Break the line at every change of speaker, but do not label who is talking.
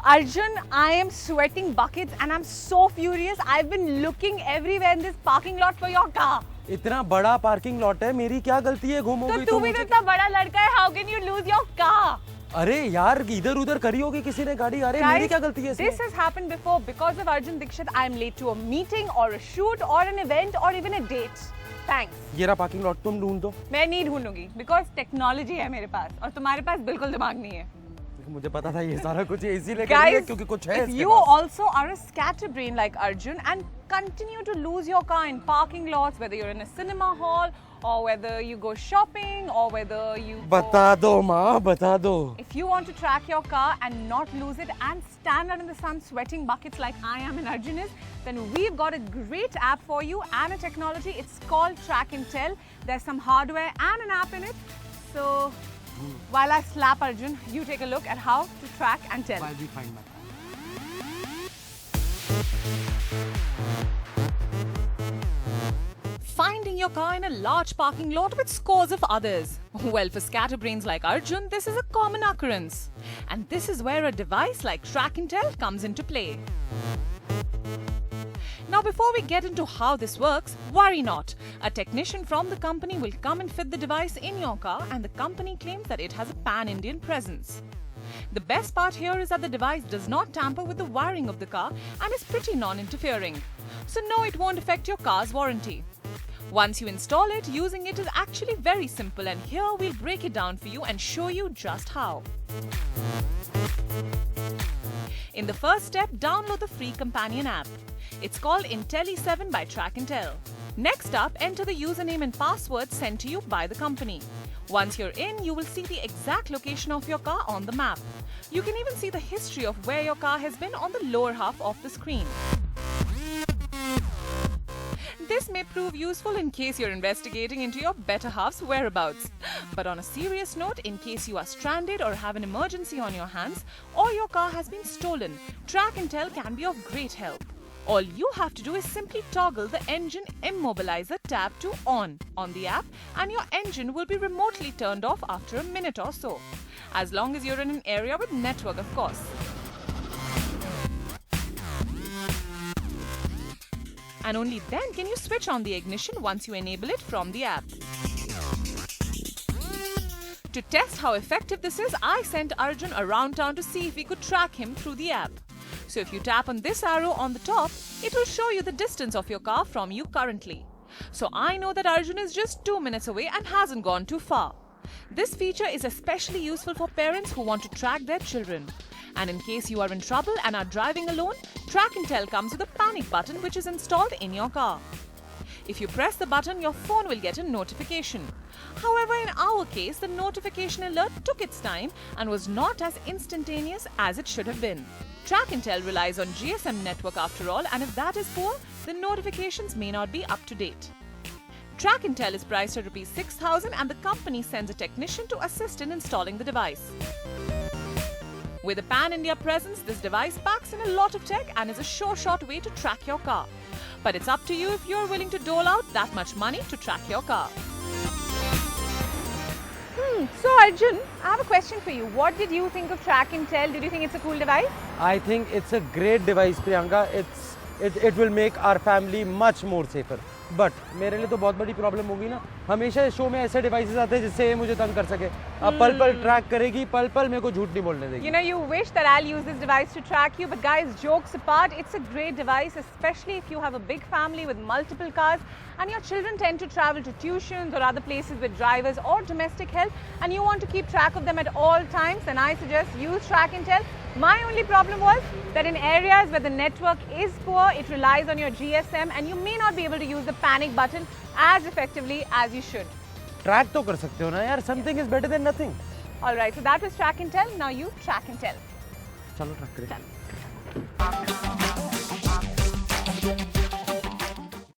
Arjun, I am sweating buckets and I'm so furious. I've been looking everywhere in this parking lot for your car.
इतना बड़ा parking lot है, मेरी क्या गलती है? घूम हो गई
तो तू भी तो इतना बड़ा लड़का है. How can you lose your car?
अरे यार इधर उधर करी होगी किसी ने गाड़ी. अरे मेरी क्या गलती है इसमें?
This has happened before. Because of Arjun Dikshit, I am late to a meeting or a shoot or an event or even a date. Thanks.
ये रहा पार्किंग लॉट, तुम ढूंढ दो.
मैं नहीं ढूंढूंगी because technology है मेरे पास और तुम्हारे पास बिल्कुल दिमाग नहीं है.
मुझे पता था ये सारा कुछ इसीलिए कर रही है क्योंकि कुछ है इसके पास.
You also are a scatterbrain like Arjun and continue to lose your car in parking lots, whether you're in a cinema hall or whether you go shopping or whether you
बता दो माँ, बता दो.
If you want to track your car and not lose it and stand out in the sun sweating buckets like I am and Arjun is, then we've got a great app for you and a technology. It's called TrakNTell. There's some hardware and an app in it. So while I slap Arjun, you take a look at how to track and tell.
While we find my car.
Finding your car in a large parking lot with scores of others. Well, for scatterbrains like Arjun, this is a common occurrence. And this is where a device like TrakNTell comes into play. Now, before we get into how this works, worry not. A technician from the company will come and fit the device in your car, and the company claims that it has a pan-Indian presence. The best part here is that the device does not tamper with the wiring of the car and is pretty non-interfering. So no, it won't affect your car's warranty. Once you install it, using it is actually very simple, and here we'll break it down for you and show you just how. In the first step, download the free companion app. It's called IntelliSeven by TrakNTell. Next up, enter the username and password sent to you by the company. Once you're in, you will see the exact location of your car on the map. You can even see the history of where your car has been on the lower half of the screen. This may prove useful in case you're investigating into your better half's whereabouts. But on a serious note, in case you are stranded or have an emergency on your hands, or your car has been stolen, TrakNTell can be of great help. All you have to do is simply toggle the engine immobilizer tab to on the app, and your engine will be remotely turned off after a minute or so. As long as you're in an area with network, of course. And only then can you switch on the ignition once you enable it from the app. To test how effective this is, I sent Arjun around town to see if we could track him through the app. So if you tap on this arrow on the top, it will show you the distance of your car from you currently. So I know that Arjun is just 2 minutes away and hasn't gone too far. This feature is especially useful for parents who want to track their children. And in case you are in trouble and are driving alone, TrakNTell comes with a panic button which is installed in your car. If you press the button, your phone will get a notification. However, in our case, the notification alert took its time and was not as instantaneous as it should have been. TrakNTell relies on GSM network after all, and if that is poor, the notifications may not be up to date. TrakNTell is priced at ₹6,000 and the company sends a technician to assist in installing the device. With a pan-India presence, this device packs in a lot of tech and is a sure shot way to track your car. But it's up to you if you're willing to dole out that much money to track your car. So Arjun, I have a question for you. What did you think of TrakNTell? Did you think it's a cool device?
I think it's a great device, Priyanka. It will make our family much more safer. But मेरे लिए तो बहुत बड़ी problem होगी ना. हमेशा show में ऐसे डिवाइसेस आते हैं जिससे ये मुझे तंग कर सके. अब पल पल ट्रैक करेगी, पल पल मेरे को झूठ नहीं बोलने देगी.
You know, you wish that I'll use this device to track you, but guys, jokes apart, it's a great device, especially if you have a big family with multiple cars and your children tend to travel to tuitions or other places with drivers or domestic help, and you want to keep track of them at all times, then I suggest use TrakNTell. My only problem was that in areas where the network is poor, it relies on your GSM and you may not be able to use the panic button as effectively as you should.
Track तो कर सकते हो ना यार. Something is better than nothing.
Alright, so that was TrakNTell. Now you TrakNTell.
चलो track करें.
Chalo.